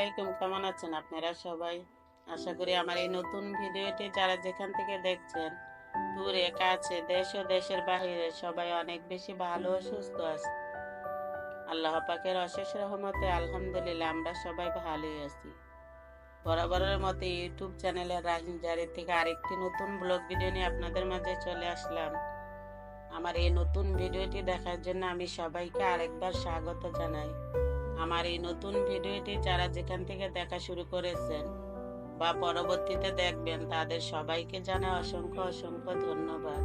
আলাইকুম, কেমন আছেন আপনারা সবাই? আশা করি আমার এই নতুন ভিডিওটি যারা যেখান থেকে দেখছেন, দূরে কাছে দেশ ও দেশের বাহিরে সবাই অনেক বেশি ভালো ও সুস্থ আছে। আল্লাহ পাকের অশেষ রহমতে আলহামদুলিল্লাহ আমরা সবাই ভালোই আছি। বরাবরের মতো ইউটিউব চ্যানেলের রাহিম জারি থেকে আরেকটি নতুন ব্লগ ভিডিও নিয়ে আপনাদের মাঝে চলে আসলাম। আমার এই নতুন ভিডিওটি দেখার জন্য আমি সবাইকে আরেকবার স্বাগত জানাই। আমার এই নতুন ভিডিওটি যারা যেখান থেকে দেখা শুরু করেছেন বা পরবর্তীতে দেখবেন তাদের সবাইকে জানাই অসংখ্য অসংখ্য ধন্যবাদ।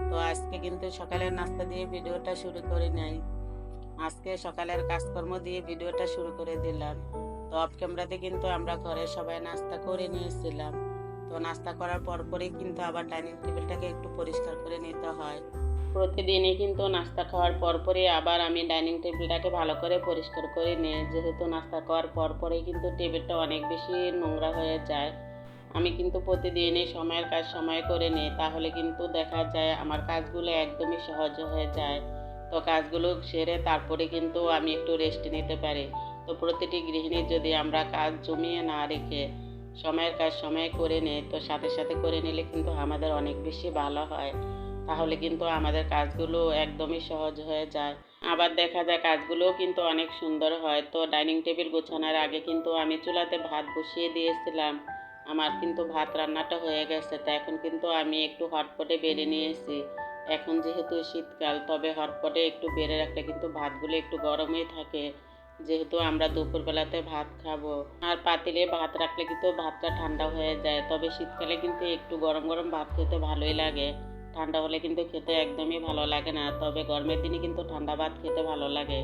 তো আজকে কিন্তু সকালের নাস্তা দিয়ে ভিডিওটা শুরু করে নাই, আজকে সকালের কাজকর্ম দিয়ে ভিডিওটা শুরু করে দিলাম। তো অফ ক্যামেরাতে কিন্তু আমরা ঘরে সবাই নাস্তা করে নিয়েছিলাম। তো নাস্তা করার পরপরই কিন্তু আবার ডাইনিং টেবিলটাকে একটু পরিষ্কার করে নিতে হয়। প্রতিদিনই কিন্তু নাস্তা খাওয়ার পরপরই আবার আমি ডাইনিং টেবিলটাকে ভালো করে পরিষ্কার করে নিই, যেহেতু নাস্তা খাওয়ার পরপরই কিন্তু টেবিলটা অনেক বেশি নোংরা হয়ে যায়। আমি কিন্তু প্রতিদিনই সময়ের কাজ সময় করে নিই, তাহলে কিন্তু দেখা যায় আমার কাজগুলো একদমই সহজ হয়ে যায়। তো কাজগুলো সেরে তারপরে কিন্তু আমি একটু রেস্ট নিতে পারি। তো প্রতিটি গৃহিণীর যদি আমরা কাজ জমিয়ে না রেখে সময়ের কাজ সময়ে করে নিই, তো সাথে সাথে করে নিলে কিন্তু আমাদের অনেক বেশি ভালো হয়। তাহলে কিন্তু আমাদের কাজগুলো একদমই সহজ হয়ে যায়। আবার দেখা যায় কাজগুলোও কিন্তু অনেক সুন্দর হয়। তো ডাইনিং টেবিল গোছানোর আগে কিন্তু আমি চুলাতে ভাত বসিয়ে দিয়েছিলাম। আমার কিন্তু ভাত রান্নাটা হয়ে গেছে, তো এখন কিন্তু আমি একটু হটপটে বেড়ে নিয়েছি। এখন যেহেতু শীতকাল, তবে হটপটে একটু বেড়ে রাখলে কিন্তু ভাতগুলো একটু গরমই থাকে, যেহেতু আমরা দুপুরবেলাতে ভাত খাবো। আর পাতিলে ভাত রাখলে কিন্তু ভাতটা ঠান্ডা হয়ে যায়, তবে শীতকালে কিন্তু একটু গরম গরম ভাত খেতে ভালোই লাগে। ঠান্ডা হলে কিন্তু খেতে একদমই ভালো লাগে না, তবে গরমের দিনে কিন্তু ঠান্ডা ভাত খেতে ভালো লাগে।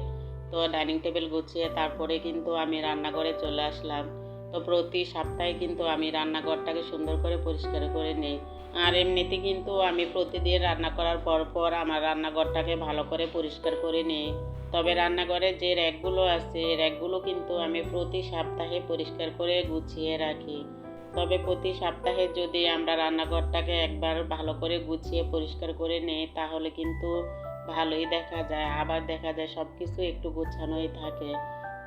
তো ডাইনিং টেবিল গুছিয়ে তারপরে কিন্তু আমি রান্নাঘরে চলে আসলাম। তো প্রতি সপ্তাহে কিন্তু আমি রান্নাঘরটাকে সুন্দর করে পরিষ্কার করে নিই। আর এমনিতে কিন্তু আমি প্রতিদিন রান্না করার পর আমার রান্নাঘরটাকে ভালো করে পরিষ্কার করে নিই। তবে রান্নাঘরে যে র্যাকগুলো আছে, র্যাকগুলো কিন্তু আমি প্রতি সপ্তাহে পরিষ্কার করে গুছিয়ে রাখি। তবে প্রতি সপ্তাহে যদি আমরা রান্নাঘরটাকে একবার ভালো করে গুছিয়ে পরিষ্কার করে নিই, তাহলে কিন্তু ভালোই দেখা যায়। আবার দেখা যায় সব কিছু একটু গোছানোই থাকে।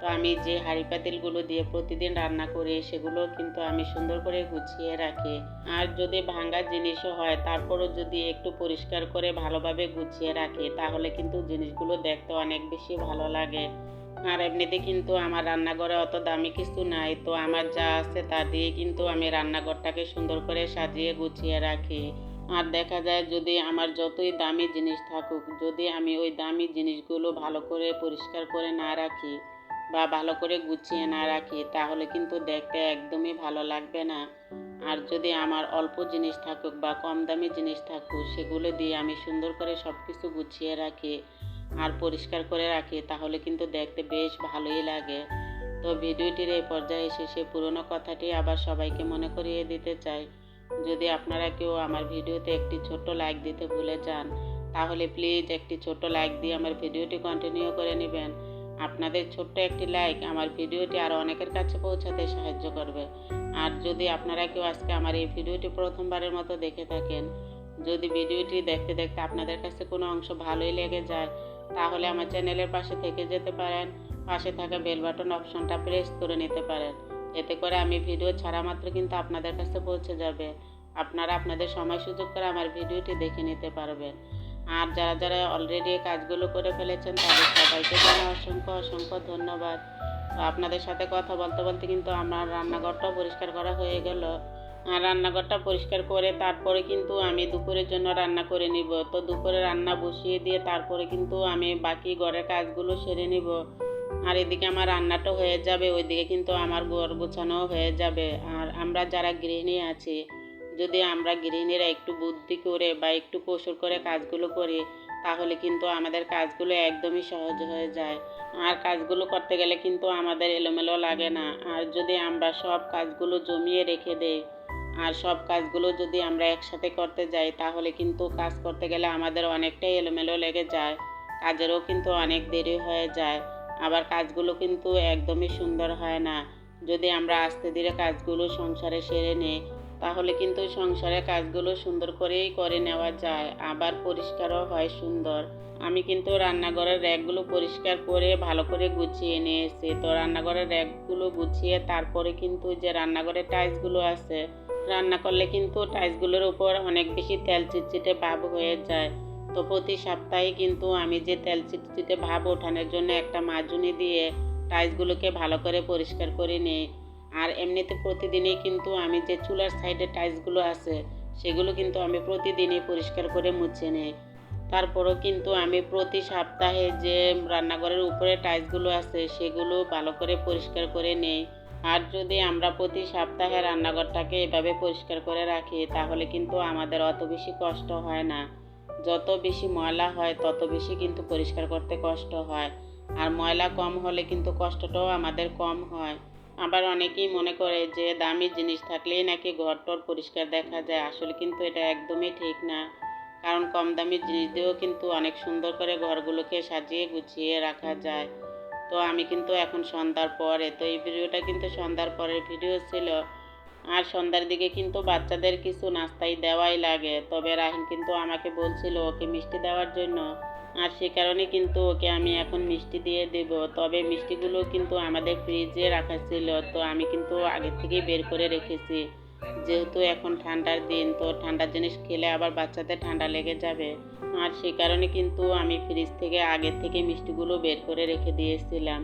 তো আমি যে হাঁড়ি পাতিলগুলো দিয়ে প্রতিদিন রান্না করি, সেগুলো কিন্তু আমি সুন্দর করে গুছিয়ে রাখি। আর যদি ভাঙা জিনিসও হয়, তারপরও যদি একটু পরিষ্কার করে ভালোভাবে গুছিয়ে রাখি, তাহলে কিন্তু জিনিসগুলো দেখতে অনেক বেশি ভালো লাগে। আর এমনিতে কিন্তু আমার রান্নাঘরে অত দামি কিছু নাই, তো আমার যা আছে তা দিয়ে কিন্তু আমি রান্নাঘরটাকে সুন্দর করে সাজিয়ে গুছিয়ে রাখি। আর দেখা যায় যদি আমার যতই দামি জিনিস থাকুক, যদি আমি ওই দামি জিনিসগুলো ভালো করে পরিষ্কার করে না রাখি বা ভালো করে গুছিয়ে না রাখি, তাহলে কিন্তু দেখতে একদমই ভালো লাগবে না। আর যদি আমার অল্প জিনিস থাকুক বা কম দামি জিনিস থাকুক, সেগুলো দিয়ে আমি সুন্দর করে সব কিছু গুছিয়ে রাখি আর পরিষ্কার করে রাখি, তাহলে কিন্তু দেখতে বেশ ভালোই লাগে। তো ভিডিওটির এই পর্যায়ে এসে সে পুরনো কথাটি আবার সবাইকে মনে করিয়ে দিতে চাই। যদি আপনারা কেউ আমার ভিডিওতে একটি ছোট্ট লাইক দিতে ভুলে যান, তাহলে প্লিজ একটি ছোট্ট লাইক দিয়ে আমার ভিডিওটি কন্টিনিউ করে নেবেন। আপনাদের ছোট্ট একটি লাইক আমার ভিডিওটি আরও অনেকের কাছে পৌঁছাতে সাহায্য করবে। আর যদি আপনারা কেউ আজকে আমার এই ভিডিওটি প্রথমবারের মতো দেখে থাকেন, যদি ভিডিওটি দেখতে দেখতে আপনাদের কাছে কোনো অংশ ভালোই লেগে যায়, তাহলে আমার চ্যানেলের পাশে থেকে যেতে পারেন। পাশে থাকা বেল বাটন অপশনটা প্রেস করে নিতে পারেন। এতে করে আমি ভিডিও ছাড়া মাত্র কিন্তু আপনাদের কাছে পৌঁছে যাবে। আপনারা আপনাদের সময় সুযোগ করে আমার ভিডিওটি দেখে নিতে পারবেন। আর যারা যারা অলরেডি এই কাজগুলো করে ফেলেছেন, তাদের সবাইকে জানাই অসংখ্য অসংখ্য ধন্যবাদ। তো আপনাদের সাথে কথা বলতে বলতে কিন্তু আমার রান্নাঘরটাও পরিষ্কার করা হয়ে গেল। আর রান্নাঘরটা পরিষ্কার করে তারপরে কিন্তু আমি দুপুরের জন্য রান্না করে নিব। তো দুপুরে রান্না বসিয়ে দিয়ে তারপরে কিন্তু আমি বাকি ঘরের কাজগুলো সেরে নিব। আর এদিকে আমার রান্নাটা হয়ে যাবে, ওইদিকে কিন্তু আমার ঘর গোছানোও হয়ে যাবে। আর আমরা যারা গৃহিণী আছি, যদি আমরা গৃহিণীরা একটু বুদ্ধি করে বা একটু কৌশল করে কাজগুলো করি, তাহলে কিন্তু আমাদের কাজগুলো একদমই সহজ হয়ে যায়। আর কাজগুলো করতে গেলে কিন্তু আমাদের এলোমেলো লাগে না। আর যদি আমরা সব কাজগুলো জমিয়ে রেখে দেই আর সব কাজগুলো যদি আমরা একসাথে করতে যাই, তাহলে কিন্তু কাজ করতে গেলে আমাদের অনেকটাই এলোমেলো লেগে যায়, কাজেরও কিন্তু অনেক দেরি হয়ে যায়। আবার কাজগুলো কিন্তু একদমই সুন্দর হয় না। যদি আমরা আস্তে ধীরে কাজগুলো সংসারে সেরে নিই, তাহলে কিন্তু সংসারের কাজগুলো সুন্দর করেই করে নেওয়া যায়, আবার পরিষ্কারও হয় সুন্দর। আমি কিন্তু রান্নাঘরের র্যাকগুলো পরিষ্কার করে ভালো করে গুছিয়ে নিয়েছি। তো রান্নাঘরের র্যাকগুলো গুছিয়ে তারপরে কিন্তু যে রান্নাঘরের টাইলসগুলো আছে, রান্না করলে কিন্তু টাইলসগুলোর উপর অনেক বেশি তেল চিটচিটে ভাব হয়ে যায়। তো প্রতি সপ্তাহে কিন্তু আমি যে তেল চিটচিটে ভাব ওঠানোর জন্য একটা মাজুনি দিয়ে টাইলসগুলোকে ভালো করে পরিষ্কার করে নিই। আর এমনিতে প্রতিদিনই কিন্তু আমি যে চুলার সাইডে টাইলসগুলো আছে, সেগুলো কিন্তু আমি প্রতিদিনই পরিষ্কার করে মুছে নিই। তারপরও কিন্তু আমি প্রতি সপ্তাহে যে রান্নাঘরের উপরে টাইলসগুলো আছে, সেগুলো ভালো করে পরিষ্কার করে নেই। আর যদি আমরা প্রতি সপ্তাহে রান্নাঘরটাকে এভাবে পরিষ্কার করে রাখি, তাহলে কিন্তু আমাদের অত বেশি কষ্ট হয় না। যত বেশি ময়লা হয় তত বেশি কিন্তু পরিষ্কার করতে কষ্ট হয়। আর ময়লা কম হলে কিন্তু কষ্টটাও আমাদের কম হয়। আবার অনেকেই মনে করে যে দামি জিনিস থাকলেই নাকি ঘর-টর পরিষ্কার দেখা যায়। আসলে কিন্তু এটা একদমই ঠিক না। কারণ কম দামি জিনিস দিয়েও কিন্তু অনেক সুন্দর করে ঘরগুলোকে সাজিয়ে গুছিয়ে রাখা যায়। তো আমি কিন্তু এখন সন্ধ্যার পরে, তো এই ভিডিওটা কিন্তু সন্ধ্যার পরের ভিডিও ছিল। আর সন্ধ্যার দিকে কিন্তু বাচ্চাদের কিছু নাস্তাই দেওয়াই লাগে। তবে রাহিন কিন্তু আমাকে বলছিল ওকে মিষ্টি দেওয়ার জন্য। আর সে কারণে কিন্তু ওকে আমি এখন মিষ্টি দিয়ে দেব। তবে মিষ্টিগুলো কিন্তু আমাদের ফ্রিজে রাখা ছিল। তো আমি কিন্তু আগে থেকেই বের করে রেখেছি। যেহেতু এখন ঠান্ডার দিন, তো ঠান্ডার জিনিস খেলে আবার বাচ্চাদের ঠান্ডা লেগে যাবে। আর সে কারণে কিন্তু আমি ফ্রিজ থেকে আগের থেকে মিষ্টিগুলো বের করে রেখে দিয়েছিলাম।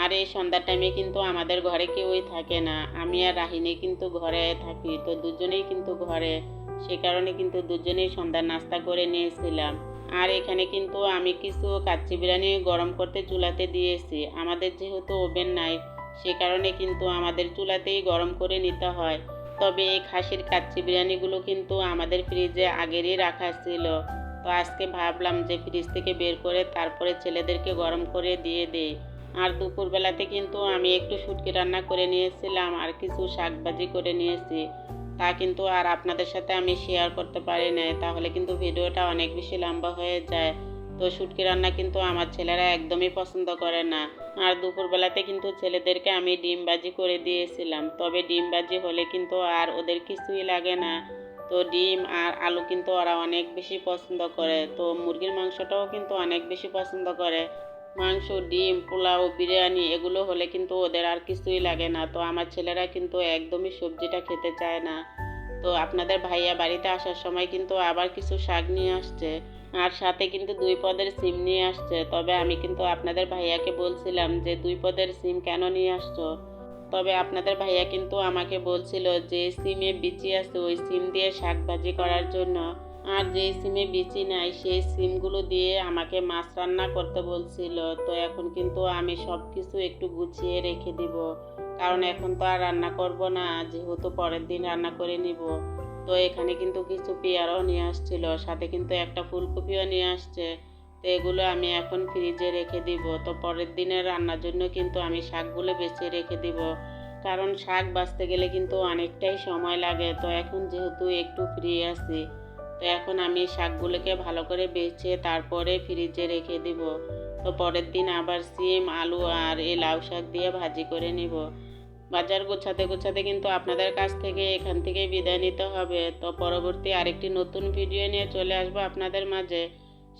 আর এই সন্ধ্যার টাইমে কিন্তু আমাদের ঘরে কেউই থাকে না। আমি আর রাহিনী কিন্তু ঘরে থাকি। তো দুজনেই কিন্তু ঘরে। সে কারণে কিন্তু দুজনেই সন্ধ্যার নাস্তা করে নিয়েছিলাম। আর এখানে কিন্তু আমি কিছু কাচ্চি বিরিয়ানি গরম করতে চুলাতে দিয়েছি। আমাদের যেহেতু ওভেন নাই, সে কারণে কিন্তু আমাদের চুলাতেই গরম করে নিতে হয়। তবে এই খাসির কাচ্চি বিরিয়ানিগুলো কিন্তু আমাদের ফ্রিজে আগেরই রাখা ছিল। তো আজকে ভাবলাম যে ফ্রিজ থেকে বের করে তারপরে ছেলেদেরকে গরম করে দিয়ে দেই। আর দুপুরবেলাতে কিন্তু আমি একটু শুটকি রান্না করে নিয়েছিলাম আর কিছু শাক ভাজি করে নিয়েছি। তা কিন্তু আর আপনাদের সাথে আমি শেয়ার করতে পারি নাই, তাহলে কিন্তু ভিডিওটা অনেক বেশি লম্বা হয়ে যায়। তো শুটকি রান্না কিন্তু আমার ছেলেরা একদমই পছন্দ করে না। আর দুপুরবেলাতে কিন্তু ছেলেদেরকে আমি ডিম ভাজি করে দিয়েছিলাম। তবে ডিম ভাজি হলে কিন্তু আর ওদের কিছুই লাগে না। তো ডিম আর আলু কিন্তু ওরা অনেক বেশি পছন্দ করে। তো মুরগির মাংসটাও কিন্তু অনেক বেশি পছন্দ করে। মাংস, ডিম, পোলাও, বিরিয়ানি এগুলো হলে কিন্তু ওদের আর কিছুই লাগে না। তো আমার ছেলেরা কিন্তু একদমই সবজিটা খেতে চায় না। তো আপনাদের ভাইয়া বাড়িতে আসার সময় কিন্তু আবার কিছু শাক নিয়ে আসছে। আর সাথে কিন্তু 2 পদের সিম নিয়ে আসছে। তবে আমি কিন্তু আপনাদের ভাইয়াকে বলছিলাম যে 2 পদের সিম কেন নিয়ে আসছো? তবে আপনাদের ভাইয়া কিন্তু আমাকে বলছিল যে সিমে বিচি আছে ওই সিম দিয়ে শাক ভাজি করার জন্য। আর যেই সিমে বিচি নাই সেই সিমগুলো দিয়ে আমাকে মাছ রান্না করতে বলছিল। তো এখন কিন্তু আমি সব কিছু একটু গুছিয়ে রেখে দিব। কারণ এখন তো আর রান্না করব না, যেহেতু পরের দিন রান্না করে নিব। তো এখানে কিন্তু কিছু পেয়ারাও নিয়ে আসছিল, সাথে কিন্তু একটা ফুলকপিও নিয়ে আসছে। তো এগুলো আমি এখন ফ্রিজে রেখে দিব। তো পরের দিনের রান্নার জন্য কিন্তু আমি শাকগুলো বেছে রেখে দিব। কারণ শাক বাছতে গেলে কিন্তু অনেকটাই সময় লাগে। তো এখন যেহেতু একটু ফ্রি আছি, তো এখন আমি শাকগুলোকে ভালো করে বেছে তারপরে ফ্রিজে রেখে দিব। তো পরের দিন আবার সিম, আলু আর এই লাউ শাক দিয়ে ভাজি করে নিব। বাজার গোছাতে গোছাতে কিন্তু আপনাদের কাছ থেকে এখান থেকেই বিদায় নিতে হবে। তো পরবর্তী আরেকটি নতুন ভিডিও নিয়ে চলে আসবো আপনাদের মাঝে।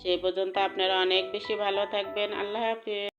সেই পর্যন্ত আপনারা অনেক বেশি ভালো থাকবেন। আল্লাহ হাফেজ।